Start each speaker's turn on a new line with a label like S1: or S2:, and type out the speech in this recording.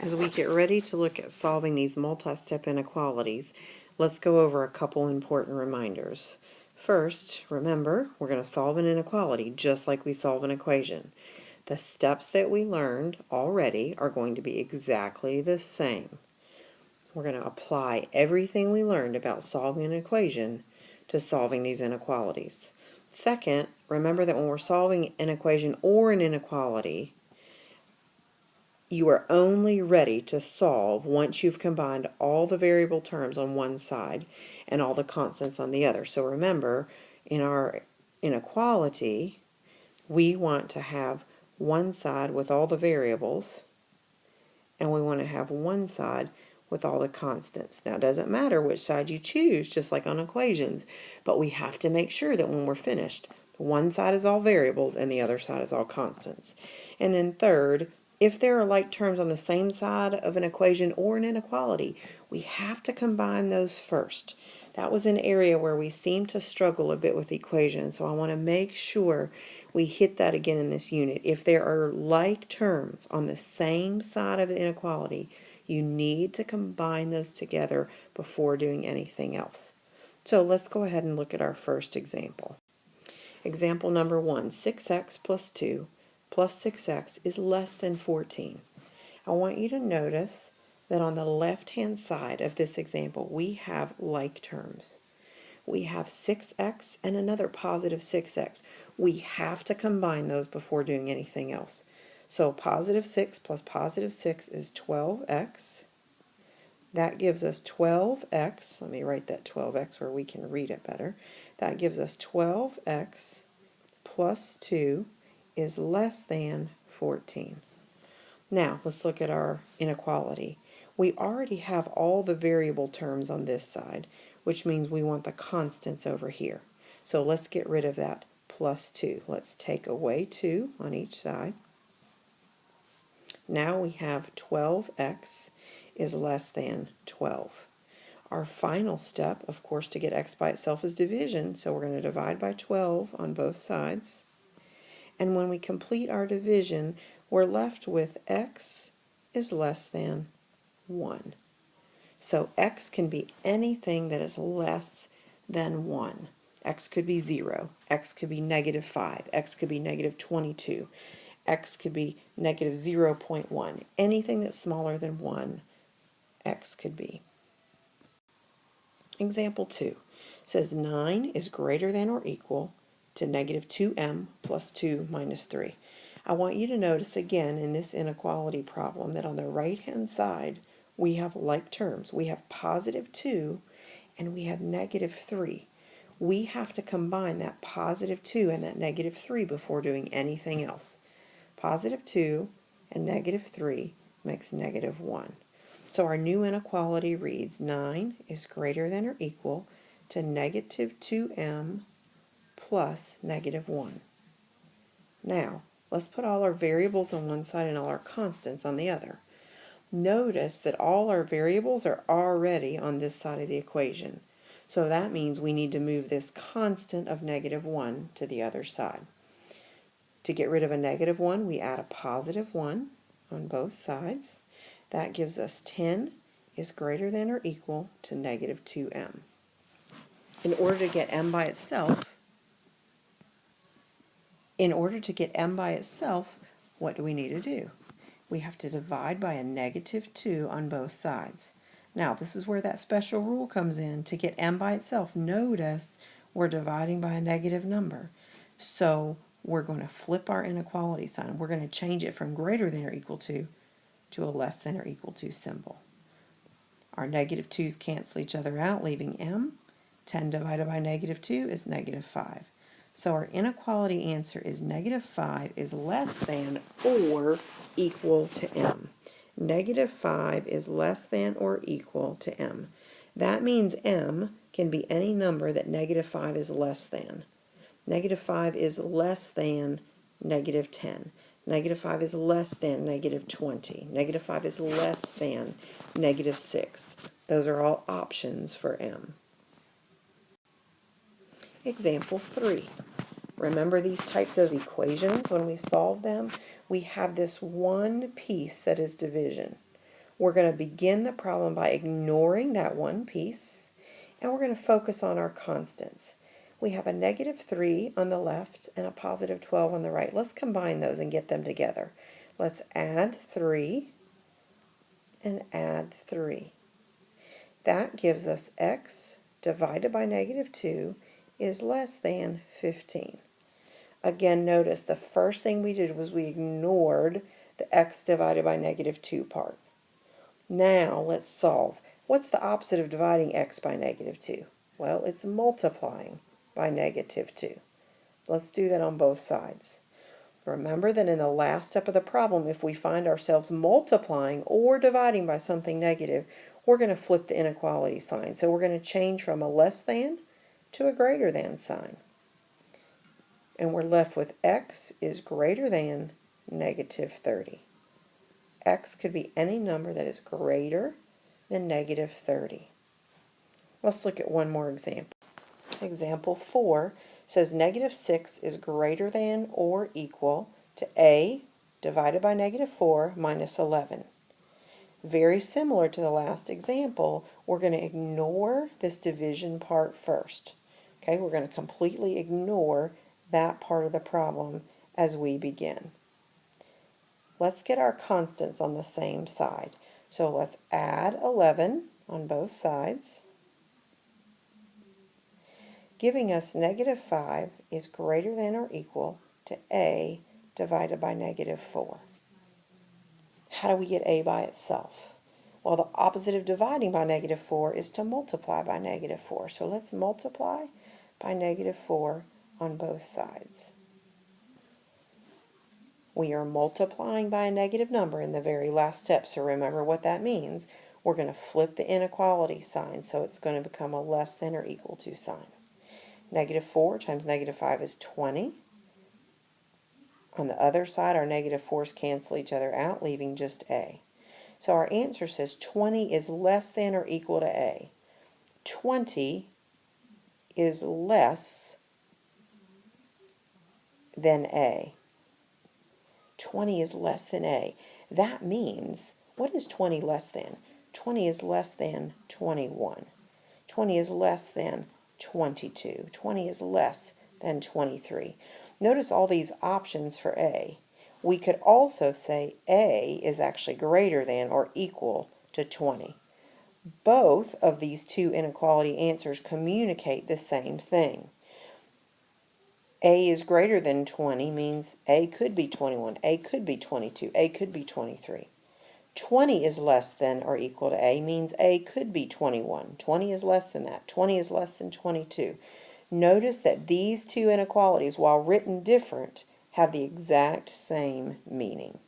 S1: As we get ready to look at solving these multi-step inequalities, let's go over a couple important reminders. First, remember, we're going to solve an inequality just like we solve an equation. The steps that we learned already are going to be exactly the same. We're going to apply everything we learned about solving an equation to solving these inequalities. Second, remember that when we're solving an equation or an inequality, you are only ready to solve once you've combined all the variable terms on one side and all the constants on the other. So remember, in our inequality, we want to have one side with all the variables, and we want to have one side with all the constants. Now, it doesn't matter which side you choose, just like on equations, but we have to make sure that when we're finished, one side is all variables and the other side is all constants. And then third, if there are like terms on the same side of an equation or an inequality, we have to combine those first. That was an area where we seem to struggle a bit with equations, so I want to make sure we hit that again in this unit. If there are like terms on the same side of the inequality, you need to combine those together before doing anything else. So let's go ahead and look at our first example. Example number 1, 6x plus 2 plus 6x is less than 14. I want you to notice that on the left-hand side of this example, we have like terms. We have 6x and another positive 6x. We have to combine those before doing anything else. So positive 6 plus positive 6 is 12x. That gives us 12x. Let me write that 12x where we can read it better. That gives us 12x plus 2 is less than 14. Now, let's look at our inequality. We already have all the variable terms on this side, which means we want the constants over here. So let's get rid of that plus 2. Let's take away 2 on each side. Now we have 12x is less than 12. Our final step, of course, to get x by itself is division, so we're going to divide by 12 on both sides. And when we complete our division, we're left with x is less than 1. So x can be anything that is less than 1. X could be 0, x could be negative 5, x could be negative 22, x could be negative 0.1. Anything that's smaller than 1, x could be. Example 2 says 9 is greater than or equal to negative 2m plus 2 minus 3. I want you to notice again in this inequality problem that on the right-hand side we have like terms. We have positive 2 and we have negative 3. We have to combine that positive 2 and that negative 3 before doing anything else. Positive 2 and negative 3 makes negative 1. So our new inequality reads 9 is greater than or equal to negative 2m plus negative 1. Now, let's put all our variables on one side and all our constants on the other. Notice that all our variables are already on this side of the equation. So that means we need to move this constant of negative 1 to the other side. To get rid of a negative 1, we add a positive 1 on both sides. That gives us 10 is greater than or equal to negative 2m. In order to get m by itself, what do we need to do? We have to divide by a negative 2 on both sides. Now, this is where that special rule comes in. To get m by itself, notice we're dividing by a negative number. So we're going to flip our inequality sign. We're going to change it from greater than or equal to a less than or equal to symbol. Our negative 2's cancel each other out, leaving m. 10 divided by negative 2 is negative 5. So our inequality answer is negative 5 is less than or equal to m. Negative 5 is less than or equal to m. That means m can be any number that negative 5 is less than. Negative 5 is less than negative 10. Negative 5 is less than negative 20. Negative 5 is less than negative 6. Those are all options for m. Example 3. Remember these types of equations, when we solve them, we have this one piece that is division. We're going to begin the problem by ignoring that one piece, and we're going to focus on our constants. We have a negative 3 on the left and a positive 12 on the right. Let's combine those and get them together. Let's add 3 and add 3. That gives us x divided by negative 2 is less than 15. Again, notice the first thing we did was we ignored the x divided by negative 2 part. Now let's solve. What's the opposite of dividing x by negative 2? Well, it's multiplying by negative 2. Let's do that on both sides. Remember that in the last step of the problem, if we find ourselves multiplying or dividing by something negative, we're going to flip the inequality sign. So we're going to change from a less than to a greater than sign. And we're left with x is greater than negative 30. X could be any number that is greater than negative 30. Let's look at one more example. Example 4 says negative 6 is greater than or equal to a divided by negative 4 minus 11. Very similar to the last example, we're going to ignore this division part first. Okay, we're going to completely ignore that part of the problem as we begin. Let's get our constants on the same side. So let's add 11 on both sides, giving us negative 5 is greater than or equal to a divided by negative 4. How do we get a by itself? Well, the opposite of dividing by negative 4 is to multiply by negative 4. So let's multiply by negative 4 on both sides. We are multiplying by a negative number in the very last step, so remember what that means. We're going to flip the inequality sign, so it's going to become a less than or equal to sign. Negative 4 times negative 5 is 20. On the other side, our negative 4's cancel each other out, leaving just a. So our answer says 20 is less than or equal to a. 20 is less than a. 20 is less than a. That means, what is 20 less than? 20 is less than 21. 20 is less than 22. 20 is less than 23. Notice all these options for a. We could also say a is actually greater than or equal to 20. Both of these two inequality answers communicate the same thing. A is greater than 20 means A could be 21, A could be 22, A could be 23. 20 is less than or equal to A means A could be 21. 20 is less than that. 20 is less than 22. Notice that these two inequalities, while written different, have the exact same meaning.